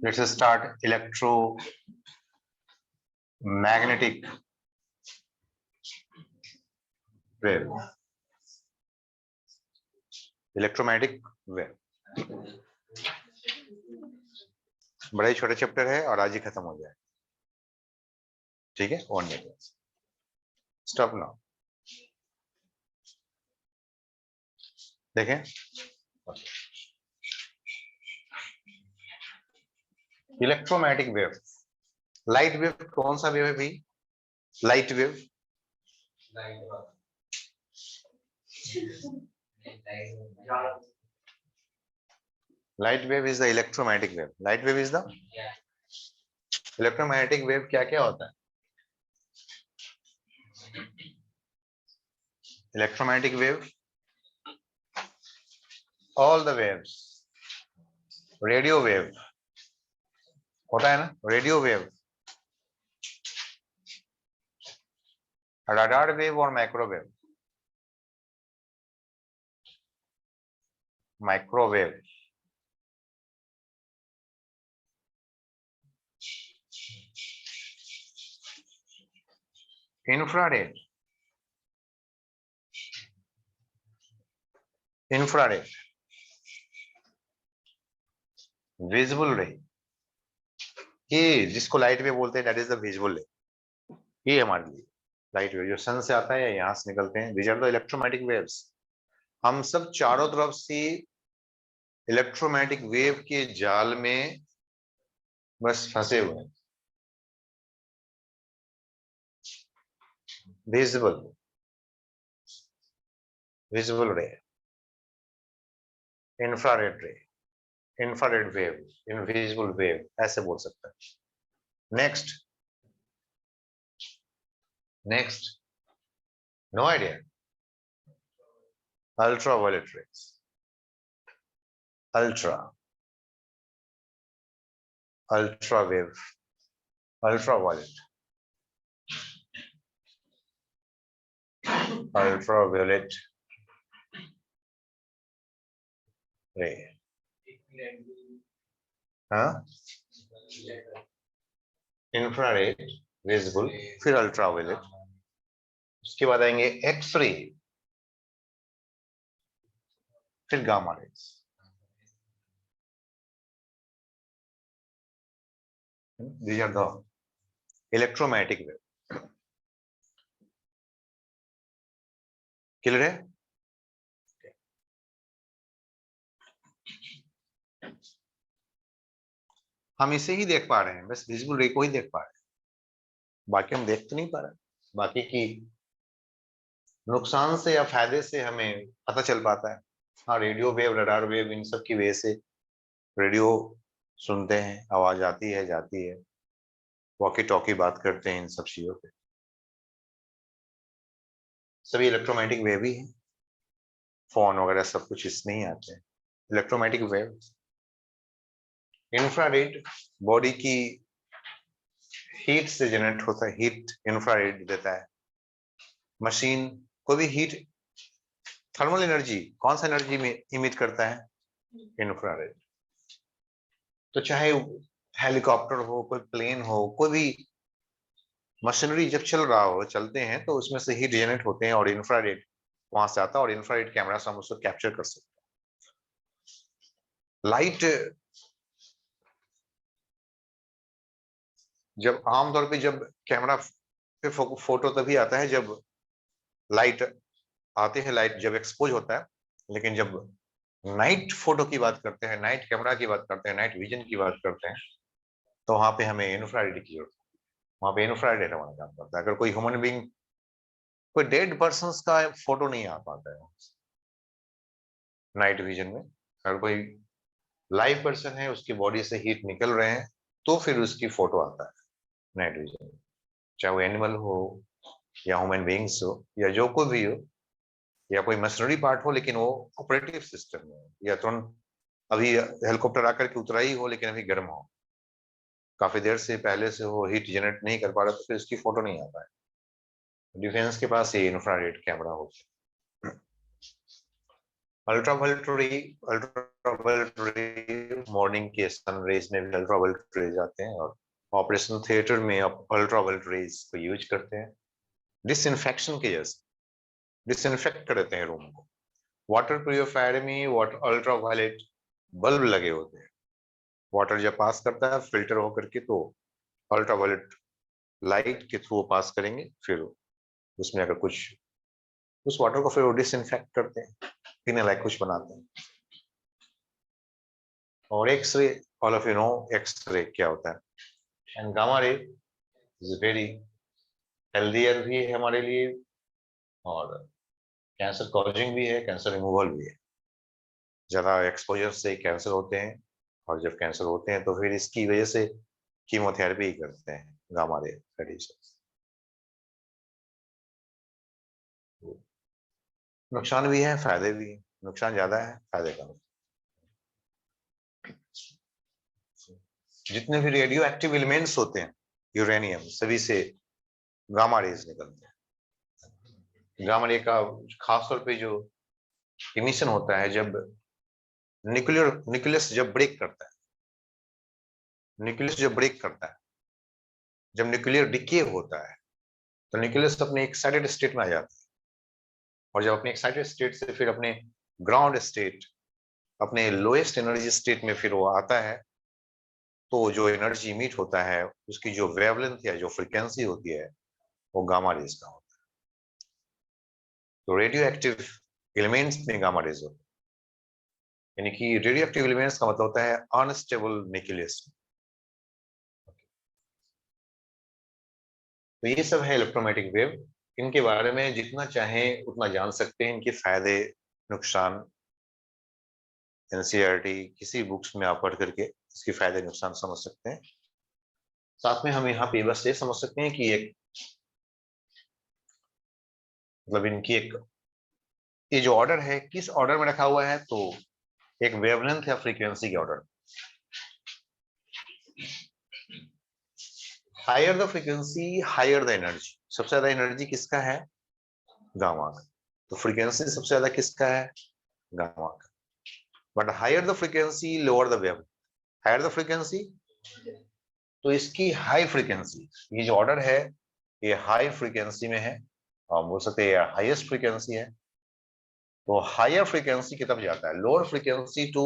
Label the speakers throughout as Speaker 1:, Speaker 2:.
Speaker 1: Let's start electromagnetic wave. Electromagnetic wave बड़ा ही छोटा chapter है और आज ही खत्म हो जाए, ठीक है। 1 मिनट स्टॉप नाउ। देखें, इलेक्ट्रोमैग्नेटिक वेव, लाइट वेव कौन सा वेव है भाई? Light wave, light wave is the electromagnetic wave. Light wave is the electromagnetic wave. क्या क्या होता है electromagnetic wave? All the waves. Radio wave होता है ना, रेडियो वेव, रडार वेव और microwave. Microwave, infrared, infrared, visible रे, ये जिसको लाइट वेव बोलते हैं, दैट इज द विजिबल रे। ये हमारे लिए लाइट वेव जो सन से आता है या यहां से निकलते हैं, these are the electromagnetic waves. हम सब चारों तरफ से इलेक्ट्रोमैग्नेटिक वेव के जाल में बस फंसे हुए हैं। Visible, visible ray, infrared ray, infrared wave, invisible wave, ऐसे बोल सकते हैं। Next, next, no idea. Ultraviolet rays, ultra, ultra wave, ultraviolet, ultraviolet ray, हाँ, इंफ्रारेड, विजिबल, फिर अल्ट्रावायलेट, उसके बाद आएंगे एक्सरे, फिर gamma rays. These are the electromagnetic wave. Clear है? हम इसे ही देख पा रहे हैं, बस विजिबल रे को ही देख पा रहे हैं, बाकी हम देख तो नहीं पा रहे। बाकी की नुकसान से या फायदे से हमें पता चल पाता है। हाँ, रेडियो वेव, रडार वेव, इन सब की वजह से रेडियो सुनते हैं, आवाज आती है, जाती है, वॉकी टॉकी बात करते हैं, इन सब चीजों पे सभी इलेक्ट्रोमैग्नेटिक वेव ही है। फोन वगैरह सब कुछ इसमें ही आते हैं, इलेक्ट्रोमैग्नेटिक वेव। इंफ्रारेड बॉडी की हीट से जनरेट होता है, हीट इंफ्रारेड देता है। मशीन को भी हीट, थर्मल एनर्जी, कौन सा एनर्जी में इमिट करता है? इंफ्रारेड। तो चाहे हेलीकॉप्टर हो, कोई प्लेन हो, कोई भी मशीनरी जब चल रहा हो, चलते हैं तो उसमें से हीट जनरेट होते हैं और इंफ्रारेड वहां से आता है, और इंफ्रारेड कैमरा से हम उसको कैप्चर कर सकते हैं। लाइट जब आमतौर पे जब कैमरा पे फोटो तभी आता है जब लाइट आते हैं, लाइट जब एक्सपोज होता है। लेकिन जब नाइट फोटो की बात करते हैं, नाइट कैमरा की बात करते हैं, नाइट विजन की बात करते हैं, तो वहां पे हमें इंफ्रारेड की जरूरत है। वहां पे इंफ्रारेड हमारा काम करता है। अगर कोई ह्यूमन बीइंग, कोई डेड पर्सन का फोटो नहीं आ पाता है नाइट विजन में। अगर कोई लाइव पर्सन है, उसकी बॉडी से हीट निकल रहे हैं, तो फिर उसकी फोटो आता है नाइट विजन में। चाहे वो एनिमल हो या ह्यूमन बीइंग्स हो या जो कोई भी हो, या कोई मशीनरी पार्ट हो, लेकिन वो ऑपरेटिव सिस्टम में या तुरंत अभी हेलीकॉप्टर आकर के उतरा ही हो लेकिन अभी गर्म हो, काफी देर से पहले से वो हीट जनरेट नहीं कर पा रहा, तो फिर उसकी फोटो नहीं आता है। डिफेंस के पास ये इंफ्रारेड कैमरा होता है। अल्ट्रावायलेट रे मॉर्निंग के सन रेज में भी अल्ट्रावायलेट रेज आते हैं, और ऑपरेशन थिएटर में आप अल्ट्रावायलेट रेज को यूज करते हैं डिसइंफेक्शन के जैसे, डिसइंफेक्ट कर देते हैं रूम को। वाटर प्यूरिफायर में वाटर अल्ट्रावायलेट बल्ब लगे होते हैं, वाटर जब पास करता है फिल्टर होकर के तो अल्ट्रावायलेट लाइट के थ्रू पास करेंगे, फिर उसमें अगर कुछ उस वाटर को फिर वो डिसइंफेक्ट करते हैं, पीने लायक कुछ बनाते हैं। और X-ray, all of you know X-ray क्या होता है, and gamma ray is very healthier भी है हमारे लिए, और कैंसर कॉजिंग भी है, कैंसर रिमूवल भी है। ज्यादा एक्सपोजर से कैंसर होते हैं, और जब कैंसर होते हैं तो फिर इसकी वजह से कीमोथेरेपी करते हैं गामा रे रेडिएशन। नुकसान भी है फायदे भी है, नुकसान ज्यादा है फायदे कम। जितने भी रेडियो एक्टिव एलिमेंट्स होते हैं यूरेनियम सभी से गामा रेज निकलते हैं। गामा रे का खासतौर पे जो इमिशन होता है जब न्यूक्लियस जब ब्रेक करता है, न्यूक्लियस जब ब्रेक करता है, जब न्यूक्लियर डिके होता है तो न्यूक्लियस अपने एक्साइटेड स्टेट में आ जाता है, और जब अपने एक्साइटेड स्टेट से फिर अपने ग्राउंड स्टेट, अपने लोएस्ट एनर्जी स्टेट में फिर वो आता है, तो जो एनर्जी इमिट होता है उसकी जो वेवलेंथ या जो फ्रीक्वेंसी होती है वो गामा रेज का होता है। तो रेडियो एक्टिव एलिमेंट्स में गामा रेज होता है, यानी कि रेडियो एक्टिव एलिमेंट्स का मतलब होता है अनस्टेबल न्यूक्लियस। तो ये सब है इलेक्ट्रोमैग्नेटिक वेव, इनके बारे में जितना चाहें उतना जान सकते हैं, इनके फायदे नुकसान एनसीईआरटी किसी बुक्स में आप पढ़ करके इसके फायदे नुकसान समझ सकते हैं। साथ में हम यहाँ पे बस ये समझ सकते हैं कि एक मतलब इनकी एक ये जो ऑर्डर है किस ऑर्डर में रखा हुआ है, तो एक वेवलेंथ या फ्रीक्वेंसी के order. Higher the frequency higher the energy, सबसे ज्यादा एनर्जी किसका है, गामा का। तो फ्रीक्वेंसी सबसे ज्यादा किसका है, गामा का। But higher the frequency lower the wave, higher the frequency तो इसकी हाई फ्रीक्वेंसी, ये जो ऑर्डर है ये हाई फ्रीक्वेंसी में है, और बोल सकते हैं हाईएस्ट फ्रीक्वेंसी है। तो हायर फ्रीक्वेंसी की तरफ जाता है, lower frequency to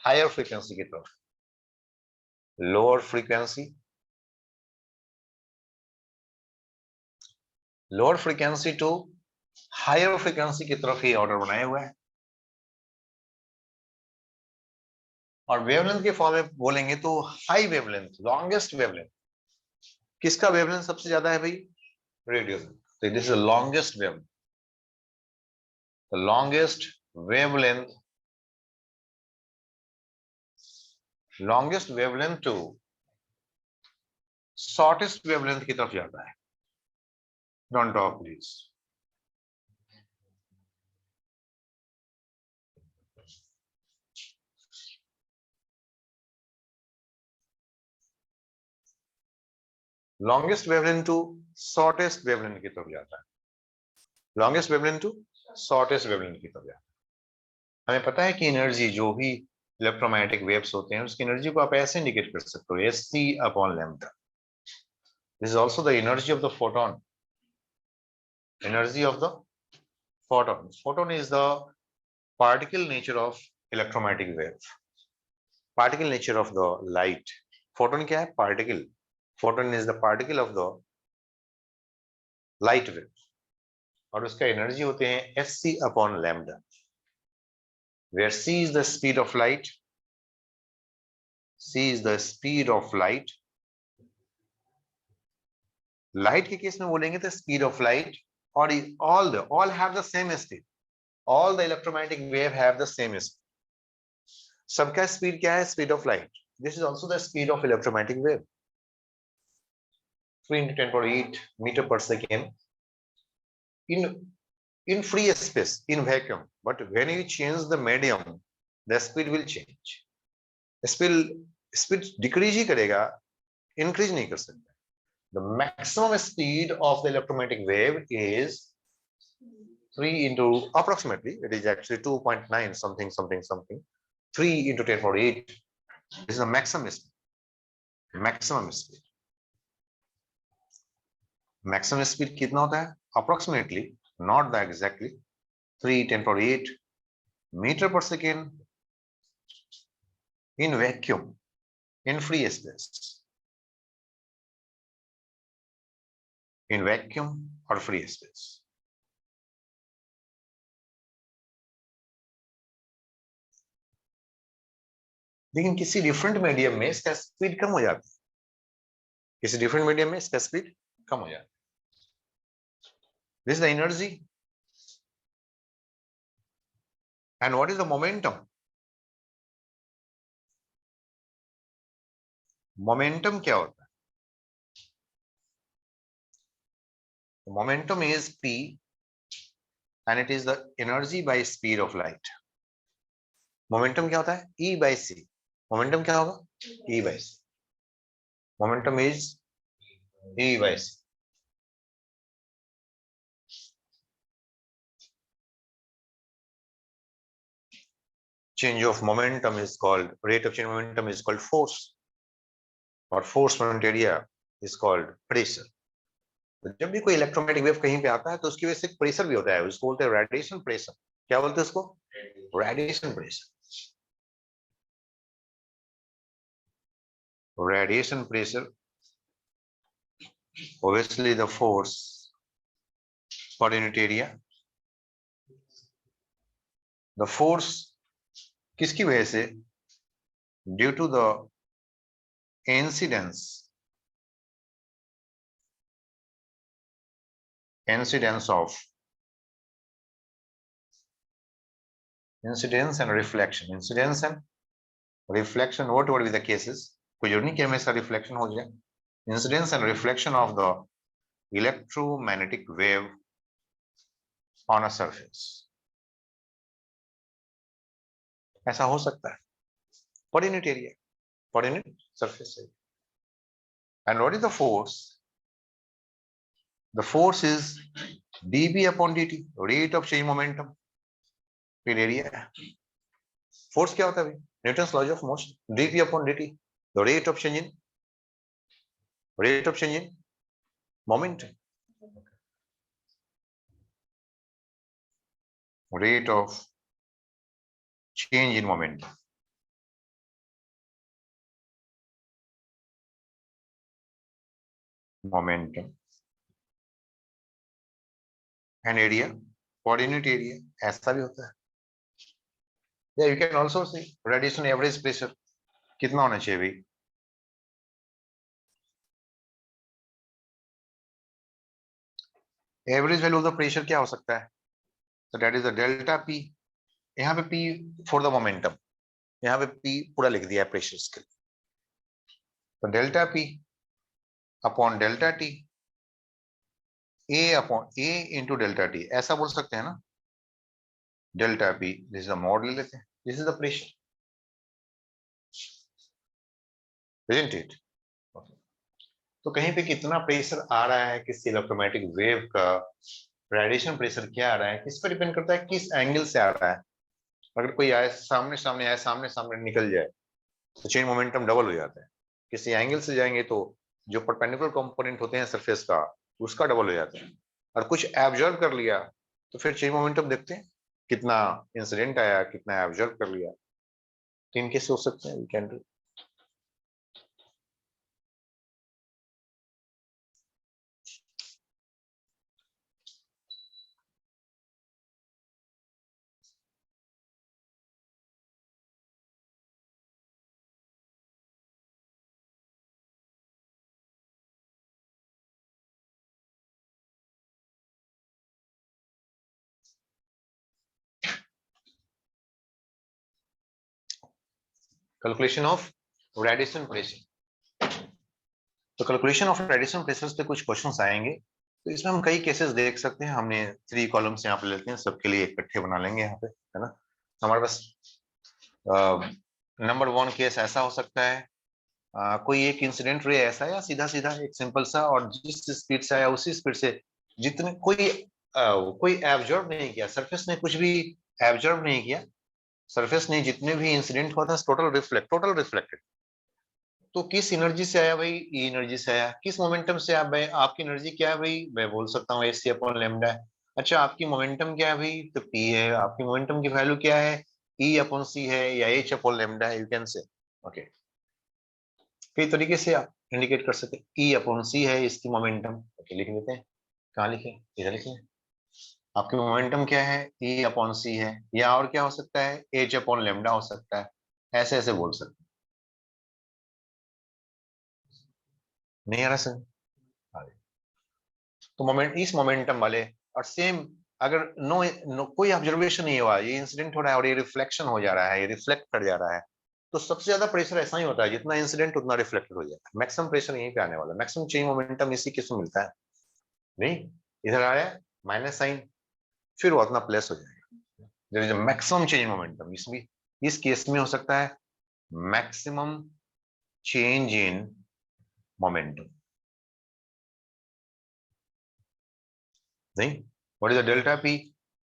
Speaker 1: higher frequency की तरफ, lower frequency lower frequency to higher frequency की तरफ ये ऑर्डर बनाए हुए हैं। और वेवलेंथ के फॉर्म में बोलेंगे तो हाई वेवलेंथ, लॉन्गेस्ट वेवलेंथ, किसका वेवलेंथ सबसे ज्यादा है भाई, रेडियो। तो this is the longest wavelength, the longest wavelength, longest wavelength to shortest wavelength की तरफ जाता है। Don't talk please. Longest wavelength to shortest wavelength की तरफ जाता है, longest wavelength to shortest wavelength की तरफ जाता है। हमें पता है कि एनर्जी जो भी इलेक्ट्रोमैग्नेटिक वेव्स होते हैं उसकी एनर्जी को आप ऐसे इंडिकेट कर सकते हो, Sc upon lambda. This is also the energy of the photon. Energy of the photon. Photon is the particle nature of electromagnetic wave. Particle nature of the light. Photon क्या है? Particle. Photon is the particle of the light wave. और उसका energy होते हैं Sc upon lambda, where c is the speed of light, c is the speed of light. Light के case में बोलेंगे तो स्पीड ऑफ लाइट, और all have the same speed, all the electromagnetic wave have the same speed. सबका speed क्या है, speed of light. This is also the speed of electromagnetic wave, 3 into 10 power 8 meter per second in free space, in vacuum. But when you change the medium, the speed will change. Speed decrease ही करेगा, increase नहीं कर सकता. The maximum speed of the electromagnetic wave is 3 into approximately, it is actually 2.9 something something something, 3 into 10 power 8. This is the maximum speed. Maximum speed. Maximum speed कितना होता है? Approximately, not the exactly, 3 10 power 8 meter per second in vacuum, in free space. In vacuum or free space. लेकिन किसी different medium में इसका speed कम हो जाती है, किसी डिफरेंट मीडियम में इसका स्पीड कम हो जाती है. This is the energy. And what is the momentum? Momentum क्या होता है? Momentum is p and it is the energy by speed of light. Momentum क्या होता है? E by c. मोमेंटम क्या होगा? E by c. Momentum is E by c. Change of momentum is called, rate of change of momentum is called force, or force moment area is called pressure. तो जब भी कोई electromagnetic wave कहीं पे आता है तो उसकी वजह से प्रेशर भी होता है, उसको बोलते हैं रेडिएशन प्रेशर. क्या बोलते हैं उसको? Radiation pressure. Radiation pressure, obviously the force per unit area. The force किसकी वजह से? Due to the incidence of incidence and reflection. Incidence and reflection, what would be the cases? कोई जरूरी नहीं कि हमेशा रिफ्लेक्शन हो जाए. Incidence and reflection of the electromagnetic wave on a surface. ऐसा हो सकता है. Per unit area, per unit surface area. And what is the force? The force is dB upon dt, rate of change momentum per area. Force क्या होता है भाई? Newton's law of motion, dP upon dt, the rate of change in momentum. Rate of change in momentum. Momentum. And area, coordinate area, ऐसा भी होता है. Yeah, you can also see radiation average pressure कितना होना चाहिए भाई? Average value of the pressure क्या हो सकता है? So that is the delta P. यहाँ पे P for the momentum, यहाँ पे P पूरा लिख दिया है pressures के लिए. तो delta P upon delta T, A upon A into delta T, ऐसा बोल सकते हैं ना? Delta P, this is the mod ले लेते हैं. This is the pressure, isn't it? Okay. तो कहीं पे कितना प्रेशर आ रहा है किसी इलेक्ट्रोमैग्नेटिक वेव का, रेडिएशन प्रेशर क्या आ रहा है, किस पर डिपेंड करता है, किस एंगल से आ रहा है. अगर कोई आए सामने सामने आए, सामने सामने निकल जाए तो चेंज मोमेंटम डबल हो जाता है. किसी एंगल से जाएंगे तो जो परपेंडिकुलर कंपोनेंट होते हैं सरफेस का, उसका डबल हो जाता है. और कुछ एब्जॉर्ब कर लिया तो फिर चेंज मोमेंटम देखते हैं कितना इंसिडेंट आया, कितना एब्जॉर्ब कर लिया. तीन केस हो सकते हैं. We can do. Calculation of radiation pressure. तो कैलकुलेशन ऑफ रेडिएशन प्रेशर्स पे कुछ क्वेश्चंस आएंगे. तो इसमें हम कई केसेस देख सकते हैं. हमने 3 कॉलम्स यहाँ पे लेते हैं, सबके लिए इकट्ठे बना लेंगे यहाँ पे, है ना. हमारे पास नंबर 1 केस ऐसा हो सकता है, कोई एक इंसिडेंट रे ऐसा या सीधा सीधा एक सिंपल सा, और जिस स्पीड से आया उसी स्पीड से जितने कोई एब्जॉर्ब नहीं किया, सरफेस ने कुछ भी एब्जॉर्ब नहीं किया, सरफेस ने जितने भी इंसिडेंट हुआ था टोटल रिफ्लेक्टेड। तो किस एनर्जी से आया भाई? ई एनर्जी से आया। किस मोमेंटम से आया भाई? आपकी एनर्जी क्या है भाई? मैं बोल सकता हूँ एच सी अपॉन लेमडा है। अच्छा, आपकी मोमेंटम क्या है भाई? तो पी है। आपकी मोमेंटम की वैल्यू क्या है? ई अपॉन सी है या एच अपॉन लेमडा है, यू कैन से। ओके, कई तरीके से आप इंडिकेट कर सकते हैं। ई अपॉन सी है इसकी मोमेंटम। ओके, लिख लेते हैं। कहाँ लिखे? इधर लिखे। आपकी मोमेंटम क्या है? ई अपॉन सी है, या और क्या हो सकता है? एच अपॉन लेमडा हो सकता है। ऐसे ऐसे बोल सकते हैं। नहीं आ रहा सर? तो इस मोमेंटम वाले, और सेम, अगर कोई ऑब्जर्वेशन नहीं हुआ, ये इंसिडेंट हो रहा है और ये रिफ्लेक्शन हो जा रहा है, ये रिफ्लेक्ट कर जा रहा है, तो सबसे ज्यादा प्रेशर ऐसा ही होता है, जितना इंसिडेंट उतना रिफ्लेक्टेड हो जाता है। मैक्सिमम प्रेशर यहीं पे आने वाला है, मैक्सिमम चेंज मोमेंटम इसी केस में मिलता है। नहीं, इधर आया माइनस साइन, फिर वो अपना प्लस हो जाएगा। There is a maximum change momentum. इसमें इस केस में हो सकता है मैक्सिमम चेंज इन मोमेंटम। नहीं, what is the delta P?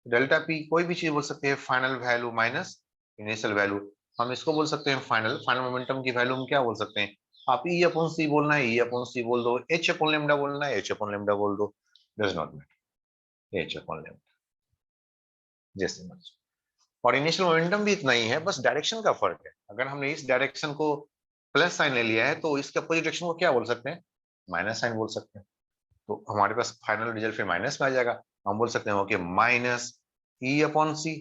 Speaker 1: Delta P कोई भी चीज बोल सकते हैं, final value minus initial value. हम इसको बोल सकते हैं फाइनल फाइनल मोमेंटम की वैल्यू हम क्या बोल सकते हैं? आप ई अपॉन सी बोलना है, ई अपॉन सी बोल दो। एच अपॉन लेमडा बोलना है, एच अपॉन लेमडा बोल दो। Does not matter, H upon lambda जैसे मर्जी। और इनिशियल मोमेंटम भी इतना ही है, बस डायरेक्शन का फर्क है। अगर हमने इस डायरेक्शन को प्लस साइन ले लिया है, तो इसके अपोजिट डायरेक्शन को क्या बोल सकते हैं? माइनस साइन बोल सकते हैं। तो हमारे पास फाइनल रिजल्ट फिर माइनस में आ जाएगा। हम बोल सकते हैं okay, minus E upon C,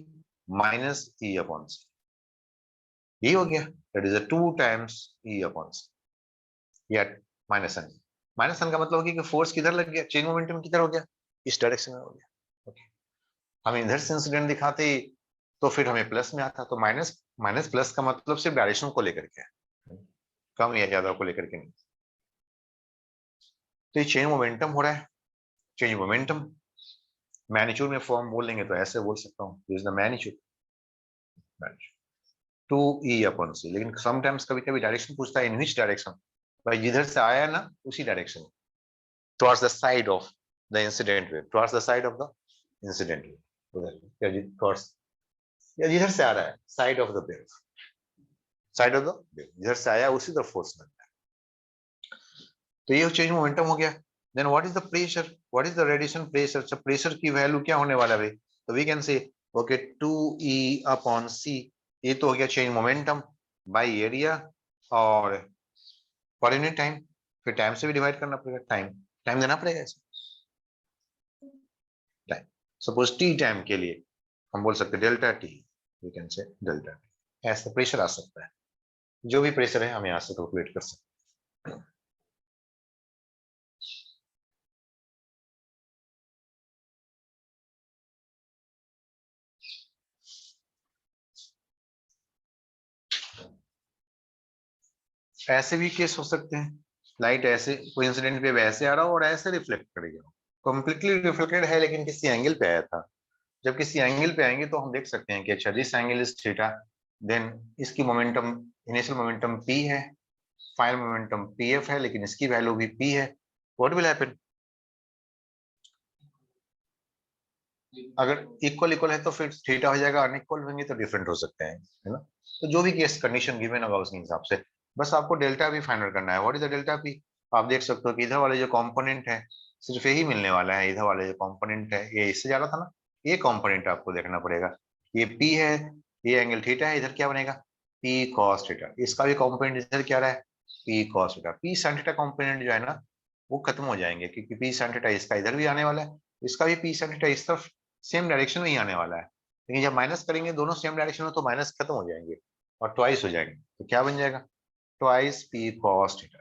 Speaker 1: minus E upon C, ये हो गया। That is a 2 times E upon C, या माइनस सन। माइनस सन का मतलब हो गया कि फोर्स किधर लग गया? चेन मोमेंटम किधर हो गया? इस डायरेक्शन में हो गया। ओके, हम इधर से इंसिडेंट दिखाते तो फिर हमें प्लस में आता, तो माइनस माइनस प्लस का मतलब सिर्फ डायरेक्शन को लेकर के है, कम या ज्यादा को लेकर के नहीं। तो ये चेन मोमेंटम हो रहा है। चेंज मोमेंटम मैग्नीट्यूड में फॉर्म बोल लेंगे तो ऐसे बोल सकता हूँ, this is the magnitude, two E upon C. लेकिन समटाइम्स कभी कभी डायरेक्शन पूछता है, इन विच डायरेक्शन? भाई जिधर से आया ना उसी direction, towards the side of the incident wave, towards the side of the incident wave, उधर या towards, या जिधर से आ रहा है side of the wave, side of the wave जिधर से आया उसी तरफ फोर्स लगता है। तो ये चेंज मोमेंटम हो गया। Then what is the pressure? What is the radiation pressure? अच्छा, प्रेशर की वैल्यू क्या होने वाला है? तो we can say okay 2e upon C, ये तो हो गया चेंज मोमेंटम बाय एरिया और पर यूनिट टाइम। फिर टाइम से भी डिवाइड करना पड़ेगा, टाइम टाइम देना पड़ेगा इसे, टाइम। सपोज टी टाइम के लिए हम बोल सकते हैं delta T, we can say delta T. ऐसा प्रेशर आ सकता है, जो भी प्रेशर है हम यहाँ से कैलकुलेट कर सकते हैं। ऐसे भी केस हो सकते हैं, लाइट ऐसे कोई इंसिडेंट पे वैसे आ रहा हो और ऐसे रिफ्लेक्ट करेगा, कंप्लीटली रिफ्लेक्टेड है लेकिन किसी एंगल पे आया था। जब किसी एंगल पे आएंगे तो हम देख सकते हैं कि अच्छा this angle is theta, then इसकी मोमेंटम, इनिशियल मोमेंटम p है, फाइनल मोमेंटम pf है, लेकिन इसकी वैल्यू भी p है। What will happen? अगर इक्वल इक्वल है तो फिर थीटा हो जाएगा, अनइक्वल होंगे तो डिफरेंट हो सकते हैं, है ना? तो जो भी केस कंडीशन गिवन होगा उसके हिसाब से बस आपको डेल्टा भी फाइंड करना है। What is the delta P? आप देख सकते हो कि इधर वाले जो कंपोनेंट है सिर्फ यही मिलने वाला है, इधर वाले जो कंपोनेंट है ये इससे ज्यादा था ना, ये कंपोनेंट आपको देखना पड़ेगा। ये पी है, ये एंगल थीटा है, इधर क्या बनेगा? P cos theta. इसका भी कंपोनेंट इधर क्या रहा है? P cos theta. P sine theta component जो है ना वो खत्म हो जाएंगे, क्योंकि पी साइन थीटा इसका इधर भी आने वाला है, इसका भी पी साइन थीटा इस तरफ सेम डायरेक्शन में ही आने वाला है। लेकिन जब माइनस करेंगे दोनों सेम डायरेक्शन में तो माइनस खत्म हो जाएंगे और ट्वाइस हो जाएंगे, तो क्या बन जाएगा? Twice P cos theta.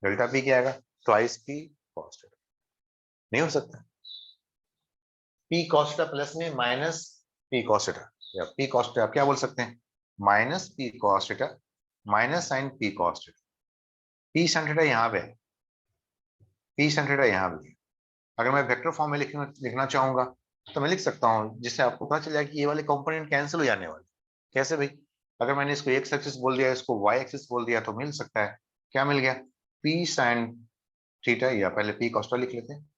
Speaker 1: Delta P क्या आएगा? Twice P cos theta. नहीं हो सकता, पी कॉस थीटा प्लस में माइनस पी कॉस थीटा, या पी कॉस थीटा आप क्या बोल सकते हैं? Minus P cos theta minus sine P cos theta. P sine theta यहाँ पे है, पी साइन थीटा यहाँ भी है। अगर मैं वेक्टर फॉर्म में लिखना चाहूंगा तो मैं लिख सकता हूँ, जिससे आपको पता चल जाए कि ये वाले कंपोनेंट कैंसिल हो जाने वाले। कैसे भाई? अगर मैंने इसको एक्स एक्सिस बोल दिया, इसको वाई एक्सिस बोल दिया, तो मिल सकता है, क्या मिल गया, पी साइन थीटा, या पहले पी कॉस्टा लिख लेते हैं,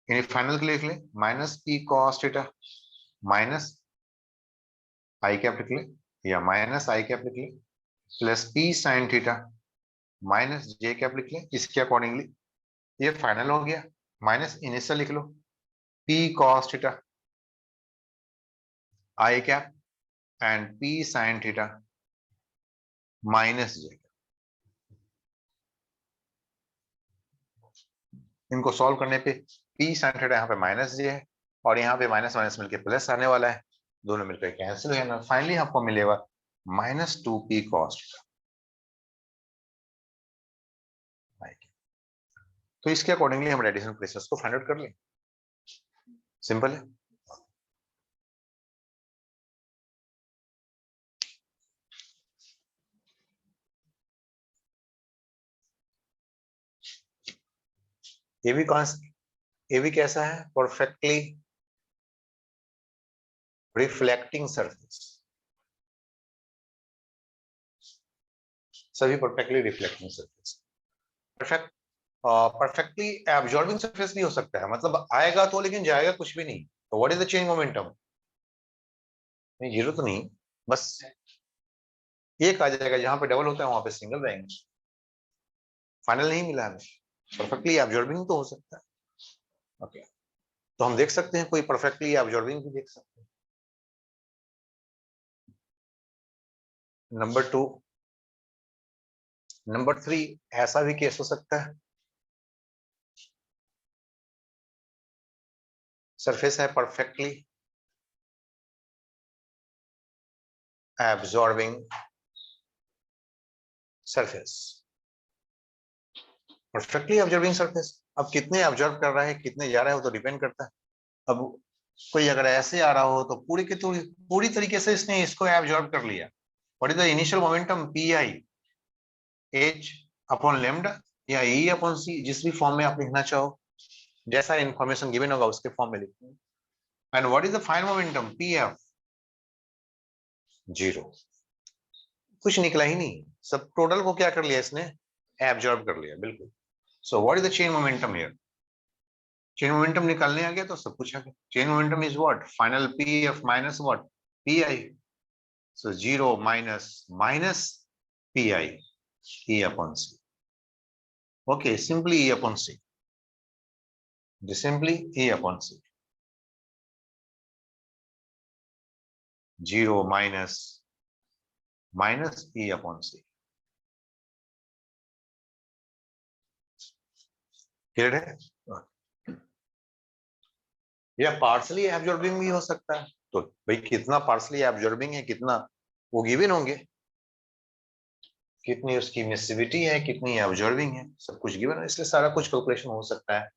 Speaker 1: यानी फाइनल के लिए लिख ले minus P cos theta minus I cap लिख ले, या माइनस आई कैप लिख ले, plus P sine theta minus J cap लिख ले, इसके अकॉर्डिंगली ये फाइनल हो गया, माइनस इनिशियल लिख लो, P cos theta I cap and P sine theta minus J. इनको सॉल्व करने पे पी साइन थीटा यहाँ पे माइनस जे है, और यहाँ पे माइनस माइनस मिलके प्लस आने वाला है, दोनों मिलकर कैंसिल हो जाना, फाइनली आपको मिलेगा माइनस 2p कॉस थीटा। तो इसके अकॉर्डिंगली हम रेडिएशन प्रेशर्स को फाइंड आउट कर लें, सिंपल है। ये भी कैसा है, परफेक्टली रिफ्लेक्टिंग सरफेस, सभी perfectly reflecting surface, perfectly absorbing surface भी हो सकता है, मतलब आएगा तो लेकिन जाएगा कुछ भी नहीं, तो what is the change momentum, नहीं जीरो तो नहीं, बस एक आ जाएगा, जहां पे डबल होता है वहां पे सिंगल रहेंगे, फाइनल नहीं मिला हमें, परफेक्टली एब्जॉर्बिंग तो हो सकता है। ओके, तो हम देख सकते हैं, कोई परफेक्टली एब्जॉर्बिंग भी देख सकते हैं। नंबर 2, नंबर 3, ऐसा भी केस हो सकता है, सरफेस है perfectly absorbing surface, perfectly absorbing surface, अब कितने एब्जॉर्ब कर रहा है, कितने जा रहा है, वो तो डिपेंड करता है। अब कोई अगर ऐसे आ रहा हो तो पूरी तरीके से इसने इसको एब्जॉर्ब कर लिया, what is the initial momentum, P I H upon lambda या ई अपॉन सी, जिस भी फॉर्म में आप लिखना चाहो, जैसा इंफॉर्मेशन गिवन होगा उसके फॉर्म में लिखते हैं, and what is the final momentum, P F, zero, कुछ निकला ही नहीं, सब टोटल को क्या कर लिया इसने, एब्जॉर्ब कर लिया, बिल्कुल। So what is the change momentum here, change momentum निकालने आ गया तो सब कुछ आ गया, change momentum is what, final P F minus what, P I, so zero minus minus P I E upon C, okay, simply E upon C, simply E upon C, zero minus minus E upon C, clear है। या partially absorbing भी हो सकता है, तो भाई कितना partially absorbing है, कितना वो गिवन होंगे, कितनी उसकी मिसिविटी है, कितनी एब्जॉर्बिंग है, सब कुछ गिवन है, इसलिए सारा कुछ कैलकुलेशन हो सकता है।